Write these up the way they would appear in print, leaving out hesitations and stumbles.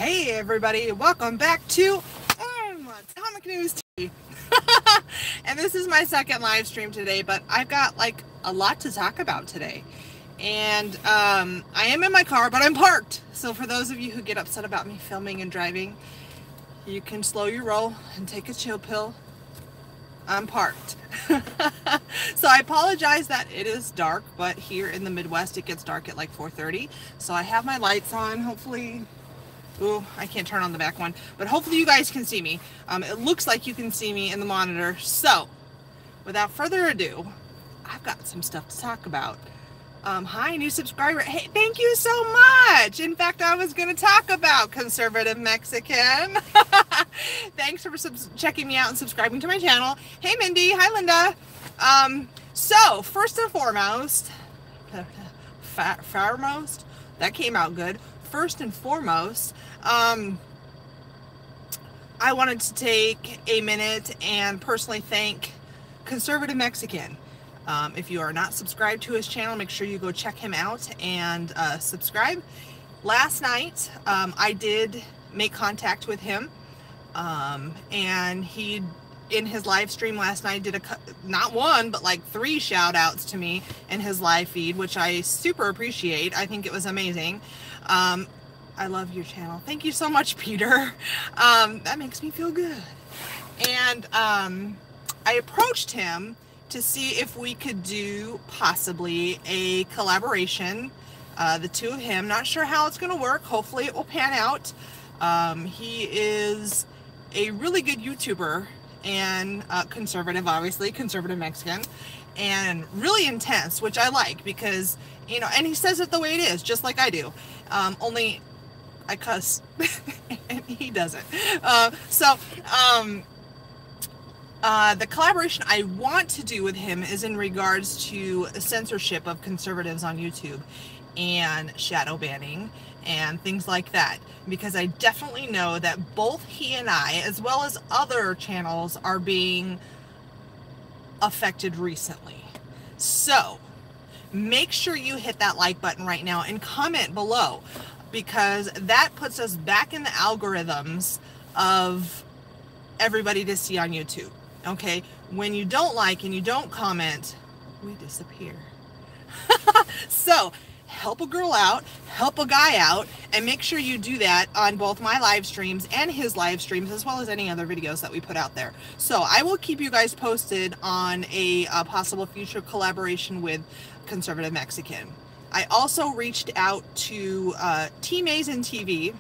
Hey everybody, welcome back to Atomic News TV. And this is my second live stream today, but I've got like a lot to talk about today. And I am in my car, but I'm parked. So for those of you who get upset about me filming and driving, you can slow your roll and take a chill pill. I'm parked. So I apologize that it is dark, but here in the Midwest it gets dark at like 4:30. So I have my lights on, hopefully. Ooh, I can't turn on the back one, but hopefully you guys can see me. It looks like you can see me in the monitor. So without further ado, I've got some stuff to talk about. Hi, new subscriber. Hey, thank you so much. In fact, I was going to talk about conservative Mexican. Thanks for checking me out and subscribing to my channel. Hey, Mindy. Hi, Linda. So first and foremost, that came out good. First and foremost, I wanted to take a minute and personally thank Conservative Mexican. If you are not subscribed to his channel, make sure you go check him out and subscribe. Last night, I did make contact with him, and he, in his live stream last night, did not one, but like 3 shout outs to me in his live feed, which I super appreciate. I think it was amazing. I love your channel. Thank you so much, Peter. That makes me feel good. And I approached him to see if we could do possibly a collaboration, the two of him. Not sure how it's going to work. Hopefully it will pan out. He is a really good YouTuber and conservative, obviously, conservative Mexican, and really intense, which I like because, you know, and he says it the way it is, just like I do. Only I cuss and he doesn't. The collaboration I want to do with him is in regards to censorship of conservatives on YouTube and shadow banning and things like that, because I definitely know that both he and I, as well as other channels, are being affected recently. So make sure you hit that like button right now and comment below, because that puts us back in the algorithms of everybody to see on YouTube. Okay, when you don't like and you don't comment, we disappear. So help a girl out, help a guy out, and make sure you do that on both my live streams and his live streams, as well as any other videos that we put out there. So I will keep you guys posted on a possible future collaboration with Conservative Mexican. I also reached out to Team Azen TV.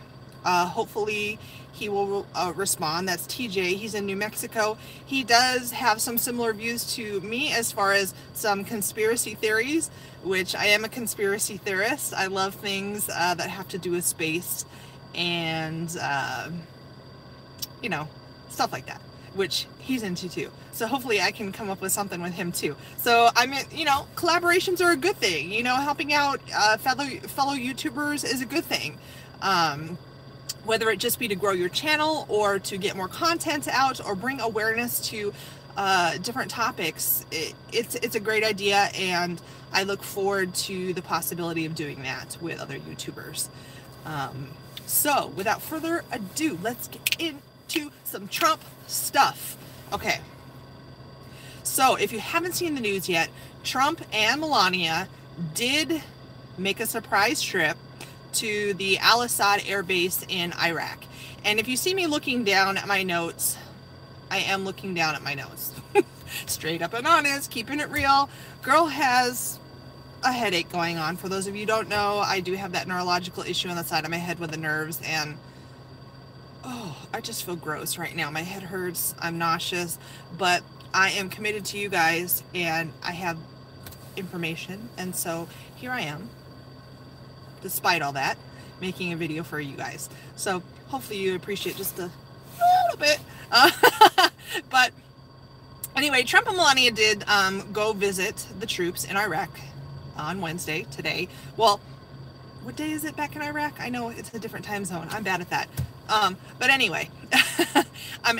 Hopefully he will respond. That's TJ. He's in New Mexico. He does have some similar views to me as far as some conspiracy theories, which I am a conspiracy theorist. I love things that have to do with space and, you know, stuff like that, which he's into too. So hopefully I can come up with something with him too. So I mean, you know, collaborations are a good thing. You know, helping out fellow YouTubers is a good thing. Whether it just be to grow your channel or to get more content out or bring awareness to different topics, it's a great idea, and I look forward to the possibility of doing that with other YouTubers. So without further ado, let's get into some Trump stuff. Okay, so if you haven't seen the news yet, Trump and Melania did make a surprise trip to the Al-Assad Air Base in Iraq. And if you see me looking down at my notes, I am looking down at my notes. Straight up and honest, keeping it real. Girl has a headache going on. For those of you who don't know, I do have that neurological issue on the side of my head with the nerves, and oh, I just feel gross right now. My head hurts, I'm nauseous, but I am committed to you guys, and I have information, and so here I am, despite all that, making a video for you guys. So hopefully you appreciate just a little bit. But anyway, Trump and Melania did go visit the troops in Iraq on Wednesday, today. Well, what day is it back in Iraq? I know it's a different time zone. I'm bad at that. But anyway,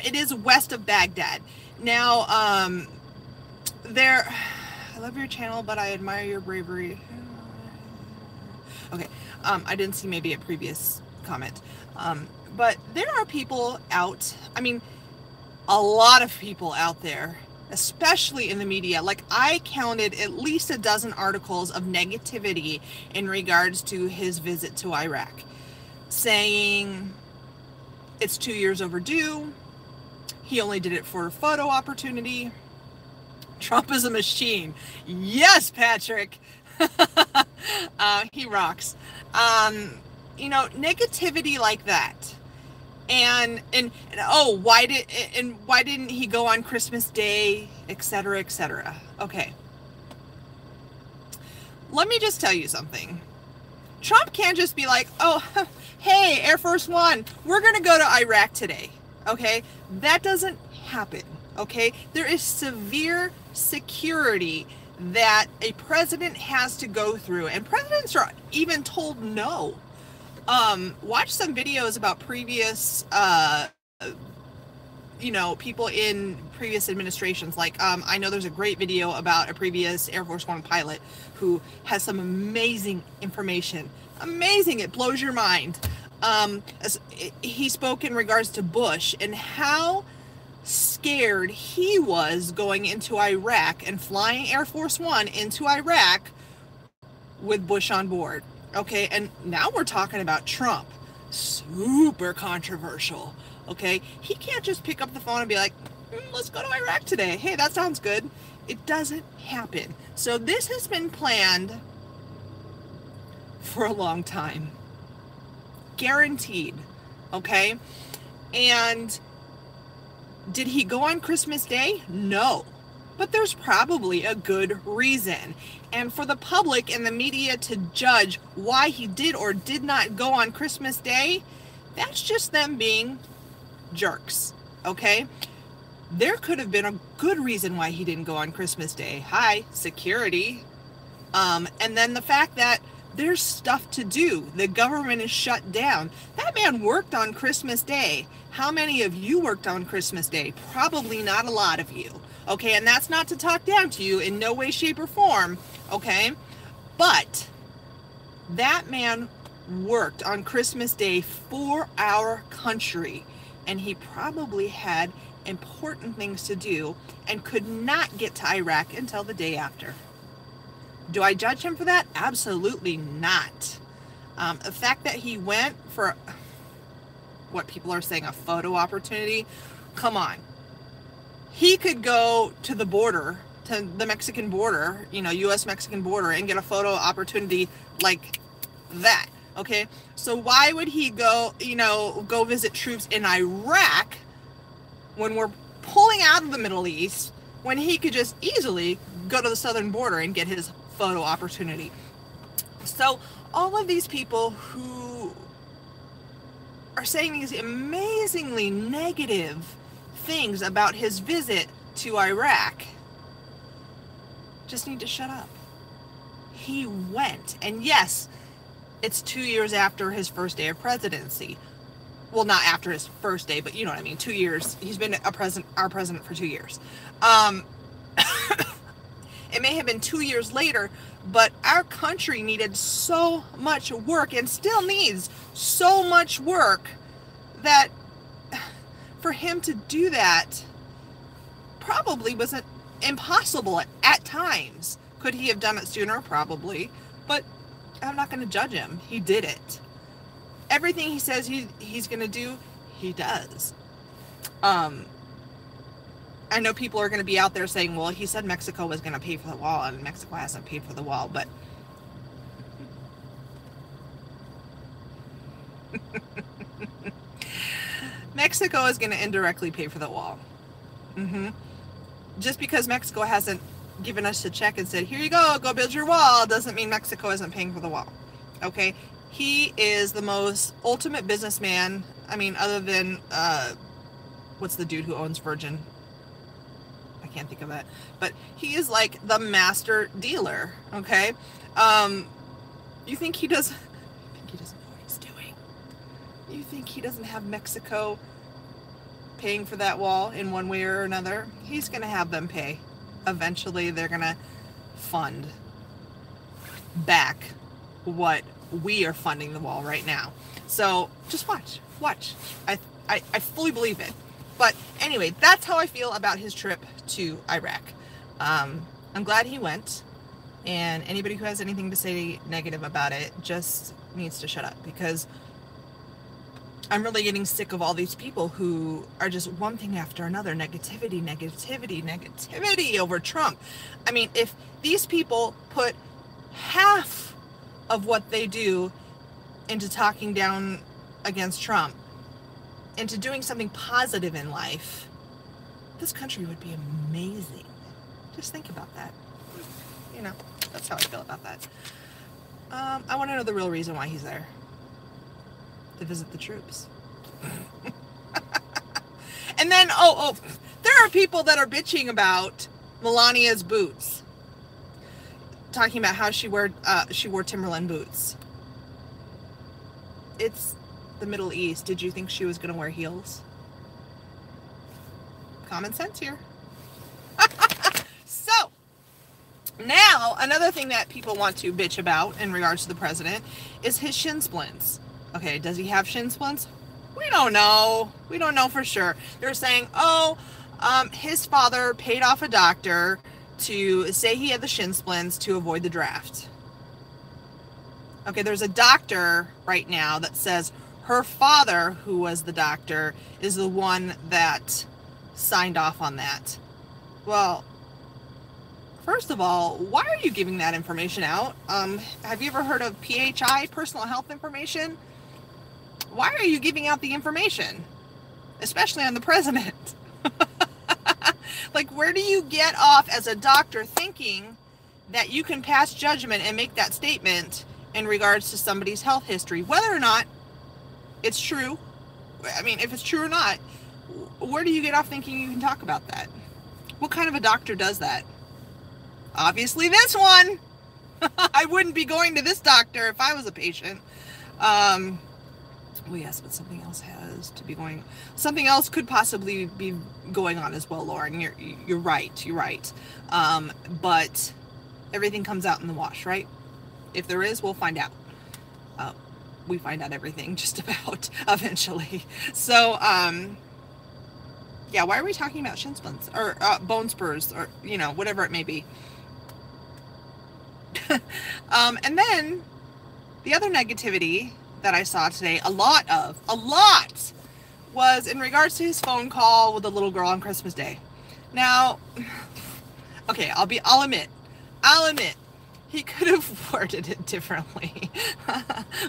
it is west of Baghdad. Now, I love your channel, but I admire your bravery. Okay, I didn't see maybe a previous comment. But there are people out, I mean, a lot of people out there, especially in the media. Like, I counted at least a dozen articles of negativity in regards to his visit to Iraq, saying it's 2 years overdue. He only did it for a photo opportunity. Trump is a machine. Yes, Patrick. He rocks. You know, negativity like that. And oh, why didn't he go on Christmas Day, etc., etc. Okay. Let me just tell you something. Trump can't just be like, oh, hey, Air Force One, we're going to go to Iraq today. Okay? That doesn't happen. Okay? There is severe security that a president has to go through, and presidents are even told no. Watch some videos about previous, you know, people in previous administrations. Like, I know there's a great video about a previous Air Force One pilot who has some amazing information. Amazing. It blows your mind. He spoke in regards to Bush and how scared he was going into Iraq and flying Air Force One into Iraq with Bush on board. Okay, and now we're talking about Trump. Super controversial. Okay, he can't just pick up the phone and be like, let's go to Iraq today. Hey, that sounds good. It doesn't happen. So this has been planned for a long time. Guaranteed. Okay, and did he go on Christmas Day? No. But there's probably a good reason. And for the public and the media to judge why he did or did not go on Christmas Day, that's just them being jerks, okay? There could have been a good reason why he didn't go on Christmas Day. Hi, security. And then the fact that there's stuff to do. The government is shut down. That man worked on Christmas Day. How many of you worked on Christmas Day? Probably not a lot of you. Okay, and that's not to talk down to you in no way, shape, or form. Okay, but that man worked on Christmas Day for our country, and he probably had important things to do and could not get to Iraq until the day after. Do I judge him for that? Absolutely not. The fact that he went for what people are saying a photo opportunity, come on. He could go to the border, to the Mexican border, you know, U.S.-Mexican border, and get a photo opportunity like that, okay? So why would he go, you know, go visit troops in Iraq when we're pulling out of the Middle East, when he could just easily go to the southern border and get his photo opportunity? So all of these people who are saying these amazingly negative things about his visit to Iraq just need to shut up. He went, and yes, it's 2 years after his first day of presidency. Well, not after his first day, but you know what I mean. 2 years. He's been our president for 2 years. It may have been 2 years later, but our country needed so much work and still needs so much work that for him to do that probably wasn't impossible at times. Could he have done it sooner? Probably. But I'm not going to judge him. He did it. Everything he says he's going to do, he does. I know people are going to be out there saying, well, he said Mexico was going to pay for the wall, and Mexico hasn't paid for the wall, but Mexico is going to indirectly pay for the wall. Just because Mexico hasn't given us a check and said, here you go build your wall, doesn't mean Mexico isn't paying for the wall. Okay? He is the most ultimate businessman. I mean, other than, what's the dude who owns Virgin? I can't think of that. But he is like the master dealer. Okay? You think he doesn't know what he's doing? You think he doesn't have Mexico paying for that wall in one way or another? He's going to have them pay. Eventually, they're going to fund back what we are funding the wall right now. So just watch. I fully believe it. But anyway, that's how I feel about his trip to Iraq. I'm glad he went, and anybody who has anything to say negative about it just needs to shut up, because I'm really getting sick of all these people who are just one thing after another. Negativity over Trump. I mean, if these people put half of what they do into talking down against Trump, into doing something positive in life, this country would be amazing. Just think about that. You know, that's how I feel about that. I want to know the real reason why he's there. To visit the troops. And then, there are people that are bitching about Melania's boots. Talking about how she wore Timberland boots. It's the Middle East. Did you think she was going to wear heels? Common sense here. So, now, another thing that people want to bitch about in regards to the president is his shin splints. Okay, does he have shin splints? We don't know. We don't know for sure. They're saying, his father paid off a doctor to say he had the shin splints to avoid the draft. Okay, there's a doctor right now that says her father, who was the doctor, is the one that signed off on that. Well, first of all, why are you giving that information out? Have you ever heard of PHI, personal health information? Why are you giving out the information? Especially on the president. Like, where do you get off as a doctor thinking that you can pass judgment and make that statement in regards to somebody's health history, whether or not it's true? I mean, if it's true or not, where do you get off thinking you can talk about that? What kind of a doctor does that? Obviously this one. I wouldn't be going to this doctor if I was a patient. Oh yes, but something else has to be going. Something else could possibly be going on as well, Lauren. You're right. You're right. But everything comes out in the wash, right? If there is, we'll find out. We find out everything just about eventually. So, yeah. Why are we talking about shin splints or bone spurs or whatever it may be? And then the other negativity that I saw today, a lot, was in regards to his phone call with the little girl on Christmas Day. Now, okay, I'll admit, he could have worded it differently.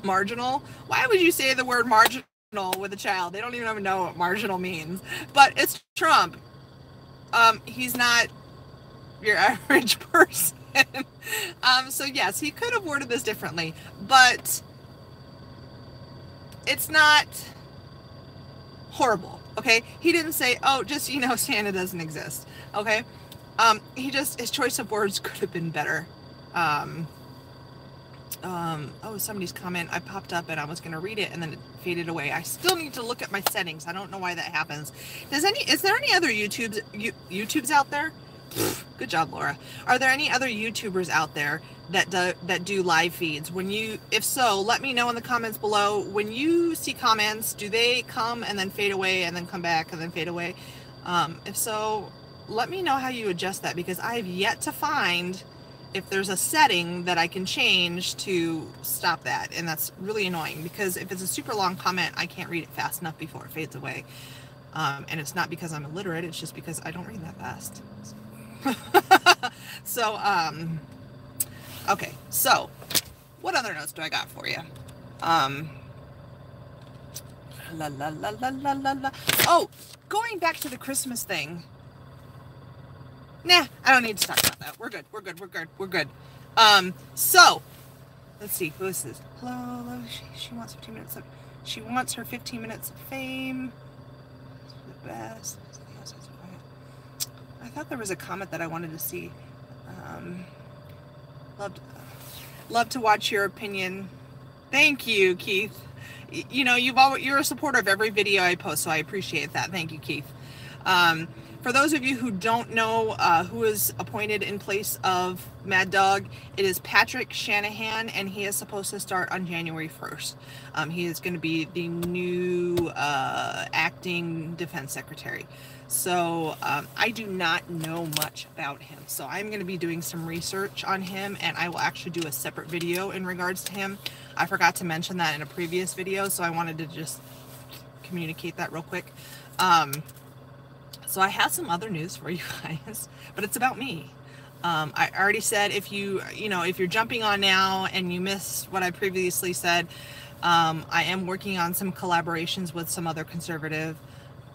Marginal? Why would you say the word marginal with a child? They don't even know what marginal means. But it's Trump. He's not your average person. So yes, he could have worded this differently, but it's not horrible, okay? He didn't say, just, Santa doesn't exist, okay? His choice of words could have been better. Somebody's comment, I popped up and I was going to read it and then it faded away. I still need to look at my settings. I don't know why that happens. Is there any other YouTubes out there? Good job, Laura. Are there any other YouTubers out there that do live feeds? If so, let me know in the comments below. When you see comments, do they come and then fade away and then come back and then fade away? If so, let me know how you adjust that, because I have yet to find if there's a setting that I can change to stop that. And that's really annoying, because if it's a super long comment, I can't read it fast enough before it fades away. And it's not because I'm illiterate, it's just because I don't read that fast. So, okay, so what other notes do I got for you? Oh, going back to the Christmas thing. Nah, I don't need to talk about that. We're good. So, let's see, who is this? Hello, she wants 15 minutes of, she wants her 15 minutes of fame. The best. I thought there was a comment that I wanted to see. Love to watch your opinion. Thank you, Keith. You're a supporter of every video I post, so I appreciate that. Thank you, Keith. For those of you who don't know who is appointed in place of Mad Dog, it is Patrick Shanahan, and he is supposed to start on January 1st. He is going to be the new acting defense secretary. So I do not know much about him. So I'm going to be doing some research on him, and I will actually do a separate video in regards to him. I forgot to mention that in a previous video, so I wanted to just communicate that real quick. So I have some other news for you guys, but it's about me. I already said if you're jumping on now and you missed what I previously said, I am working on some collaborations with some other conservative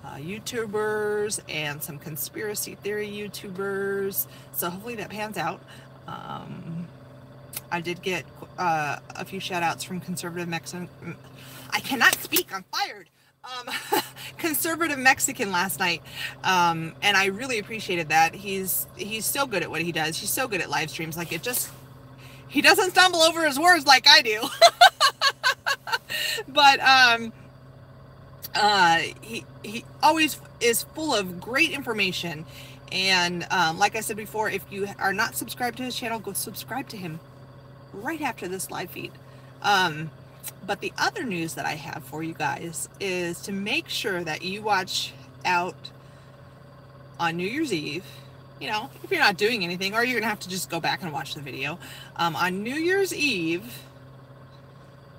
YouTubers and some conspiracy theory YouTubers. So hopefully that pans out. I did get a few shout outs from conservative Mexican. I cannot speak, I'm fired. Conservative Mexican last night, and I really appreciated that. He's so good at what he does. He's so good at live streams. Like, he doesn't stumble over his words like I do. But he always is full of great information. And like I said before, if you are not subscribed to his channel, go subscribe to him right after this live feed. But the other news that I have for you guys is to make sure that you watch out on New Year's Eve. You know, if you're not doing anything, or you're going to have to just go back and watch the video. On New Year's Eve,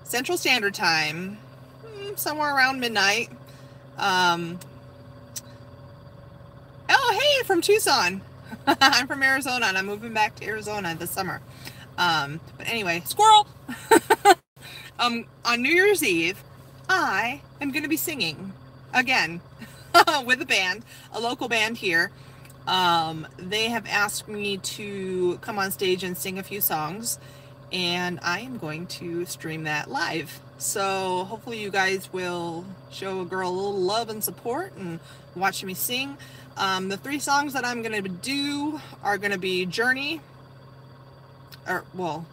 Central Standard Time, somewhere around midnight. Oh, hey, from Tucson. I'm from Arizona, and I'm moving back to Arizona this summer. But anyway, squirrel! On New Year's Eve, I am going to be singing again with a band, a local band here. They have asked me to come on stage and sing a few songs, and I am going to stream that live. So hopefully you guys will show a girl a little love and support and watch me sing. The 3 songs that I'm going to do are going to be Journey, or, well,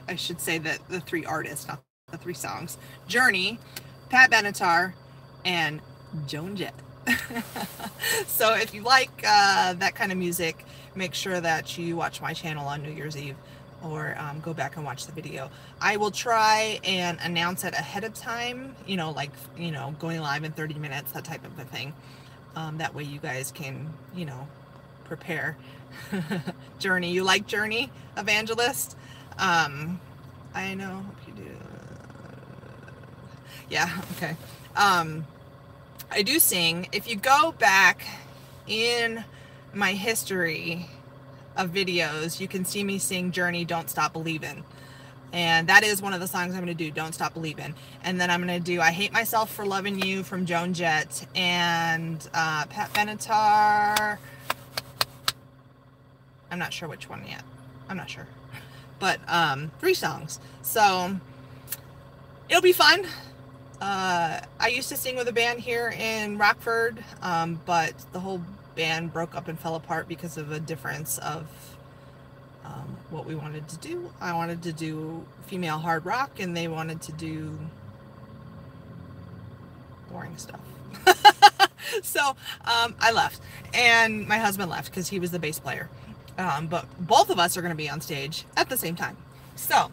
I should say that the 3 artists, not the 3 songs. Journey, Pat Benatar, and Joan Jett. So if you like that kind of music, make sure that you watch my channel on New Year's Eve, or go back and watch the video. I will try and announce it ahead of time, going live in 30 minutes, that type of a thing. That way you guys can, prepare. Journey, you like Journey, Evangelist? I know, hope you do. Yeah, okay. I do sing. If you go back in my history of videos, you can see me sing Journey, Don't Stop Believin'. And that is one of the songs I'm going to do, Don't Stop Believin'. And then I'm going to do I Hate Myself for Loving You from Joan Jett, and Pat Benatar. I'm not sure which one yet. I'm not sure. But 3 songs. So it'll be fun. I used to sing with a band here in Rockford, but the whole band broke up and fell apart because of a difference of what we wanted to do. I wanted to do female hard rock, and they wanted to do boring stuff. So I left, and my husband left because he was the bass player. But both of us are going to be on stage at the same time. So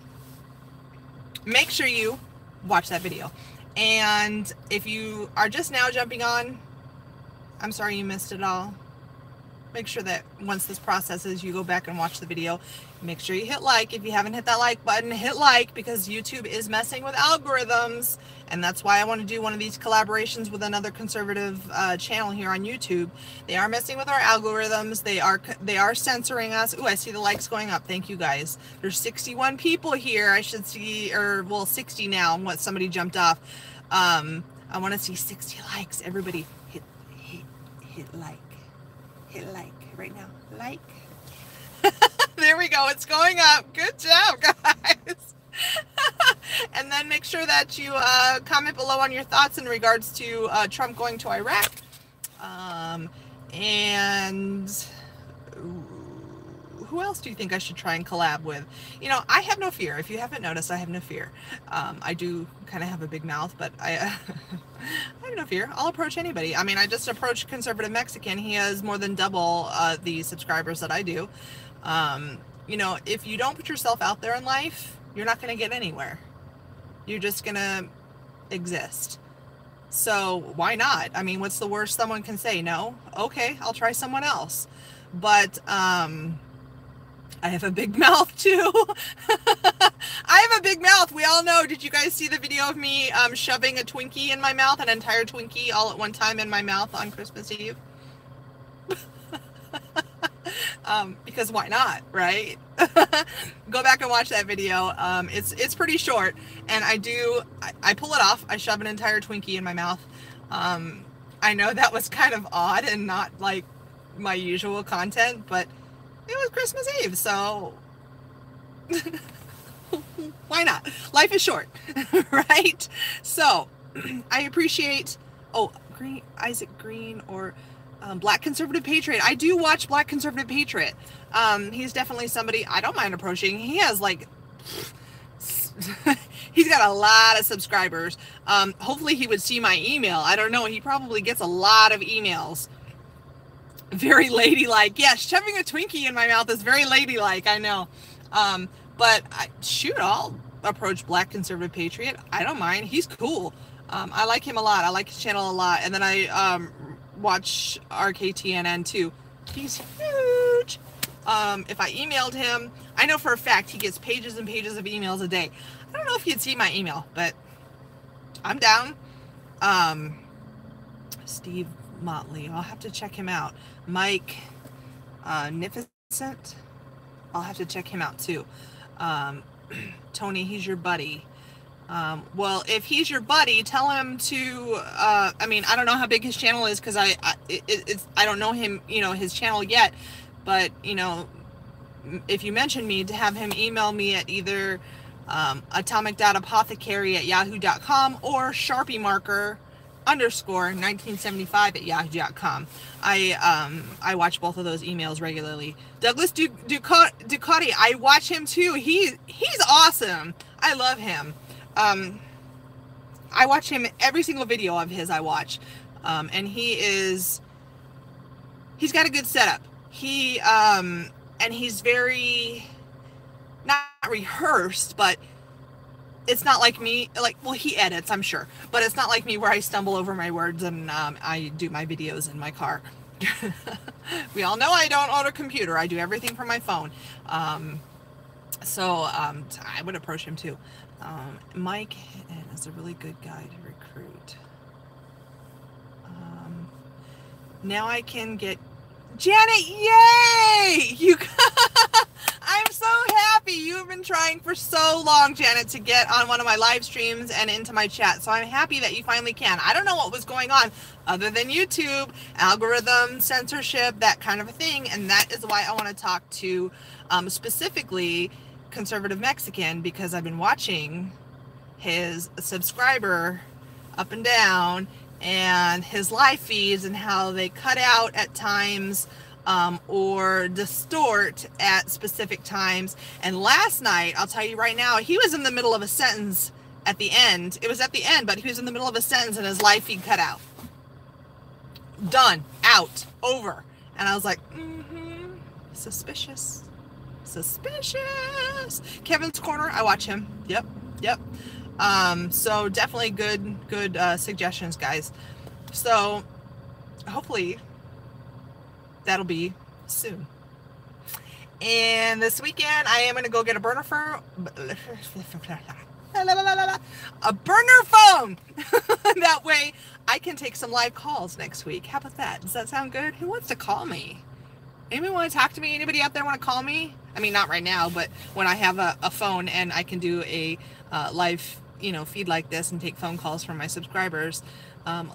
make sure you watch that video. And if you are just now jumping on, I'm sorry you missed it all. Make sure that once this processes, you go back and watch the video. Make sure you hit like. If you haven't hit that like button, hit like, because YouTube is messing with algorithms. And that's why I want to do one of these collaborations with another conservative channel here on YouTube. They are messing with our algorithms. They are censoring us. Ooh, I see the likes going up. Thank you guys. There's 61 people here. I should see, or well, 60 now. What, somebody jumped off. I want to see 60 likes. Everybody hit like. Hit like right now. Like. There we go. It's going up. Good job, guys. And then make sure that you comment below on your thoughts in regards to Trump going to Iraq. And ooh, who else do you think I should try and collab with? You know, I have no fear. If you haven't noticed, I have no fear. I do kind of have a big mouth, but I have no fear. I'll approach anybody. I mean, I just approached Conservative Mexican. He has more than double the subscribers that I do. You know, if you don't put yourself out there in life, you're not going to get anywhere. You're just going to exist. So why not? I mean, what's the worst someone can say? No? Okay, I'll try someone else. But I have a big mouth too. I have a big mouth. We all know. Did you guys see the video of me shoving a Twinkie in my mouth, an entire Twinkie all at one time in my mouth on Christmas Eve? Because why not, right? Go back and watch that video. It's pretty short, and I pull it off. I shove an entire Twinkie in my mouth. I know that was kind of odd and not like my usual content, but it was Christmas Eve, so why not? Life is short, right? So I appreciate Isaac Green or Black Conservative Patriot. I do watch Black Conservative Patriot. He's definitely somebody I don't mind approaching. He has like he's got a lot of subscribers. Hopefully he would see my email. I don't know. He probably gets a lot of emails. Very ladylike. Yeah, shoving a Twinkie in my mouth is very ladylike, I know. But I'll approach Black Conservative Patriot. I don't mind. He's cool. I like him a lot. I like his channel a lot. And then I watch RKTNN too. He's huge. If I emailed him, I know for a fact he gets pages and pages of emails a day. I don't know if he'd see my email, but I'm down. Steve Motley, I'll have to check him out. Mike Nificent, I'll have to check him out too. Tony, he's your buddy. Well, if he's your buddy, tell him to I mean, I don't know how big his channel is because I don't know him, you know, his channel yet, but you know, if you mention me, to have him email me at either atomic.apothecary@yahoo.com or Sharpie marker _1975 @yahoo.com. I watch both of those emails regularly. Douglas Ducati, I watch him too. He's awesome. I love him. I watch him, every single video of his I watch. And he's got a good setup. And he's very, not rehearsed, but it's not like me, well, he edits, I'm sure, but it's not like me where I stumble over my words and I do my videos in my car. We all know I don't own a computer. I do everything from my phone. So I would approach him too. Mike is a really good guy to recruit. Now I can get Janet, yay! I'm so happy. You've been trying for so long, Janet, to get on one of my live streams and into my chat. So I'm happy that you finally can. I don't know what was going on other than YouTube, algorithm, censorship, that kind of a thing. And that is why I want to talk to specifically Conservative Mexican, because I've been watching his subscriber up and down and his live feeds and how they cut out at times or distort at specific times. And last night, I'll tell you right now, he was in the middle of a sentence at the end. It was at the end, but he was in the middle of a sentence and his live feed cut out. Done. Out. Over. And I was like, suspicious. Suspicious. Kevin's Corner, I watch him. Yep. So definitely good suggestions, guys. So hopefully that'll be soon. And this weekend I am going to go get a burner phone. A burner phone. That way I can take some live calls next week. How about that? Does that sound good? Who wants to call me? Anybody want to talk to me? Anybody out there want to call me? I mean, not right now, but when I have a phone and I can do a live, feed like this and take phone calls from my subscribers,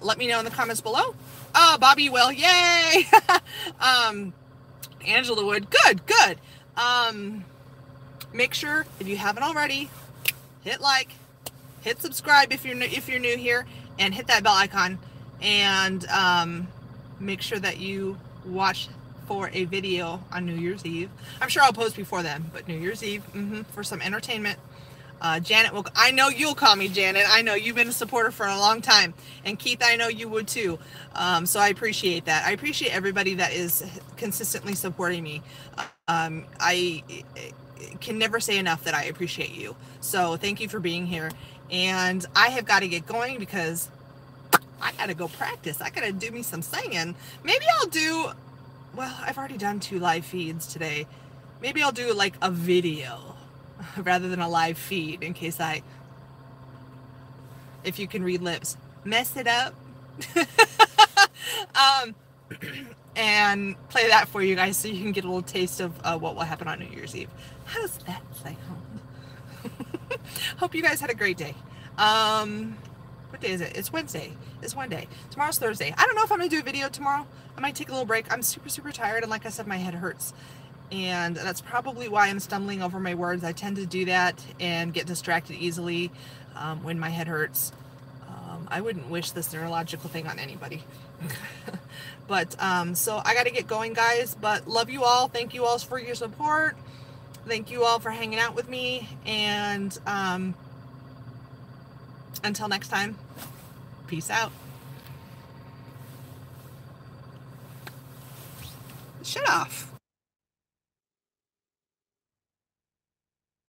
let me know in the comments below. Oh, Bobby will. Yay! Angela would. Good. Make sure, if you haven't already, hit like, hit subscribe if you're new here, and hit that bell icon, and make sure that you watch for a video on New Year's Eve. I'm sure I'll post before then, but New Year's Eve, for some entertainment. Janet will, I know you'll call me Janet. I know you've been a supporter for a long time. And Keith, I know you would too. So I appreciate that. I appreciate everybody that is consistently supporting me. I can never say enough that I appreciate you. So thank you for being here. And I have got to get going because I got to go practice. I got to do me some singing. Maybe I'll do, well, I've already done 2 live feeds today. Maybe I'll do like a video rather than a live feed in case if you can read lips, mess it up. And play that for you guys so you can get a little taste of what will happen on New Year's Eve. How does that sound? Hope you guys had a great day. What day is it? It's Wednesday. It's one day. Tomorrow's Thursday. I don't know if I'm going to do a video tomorrow. I might take a little break. I'm super, super tired. And like I said, my head hurts. And that's probably why I'm stumbling over my words. I tend to do that and get distracted easily when my head hurts. I wouldn't wish this neurological thing on anybody. But so I got to get going, guys. But love you all. Thank you all for your support. Thank you all for hanging out with me. And until next time, peace out. Shut off.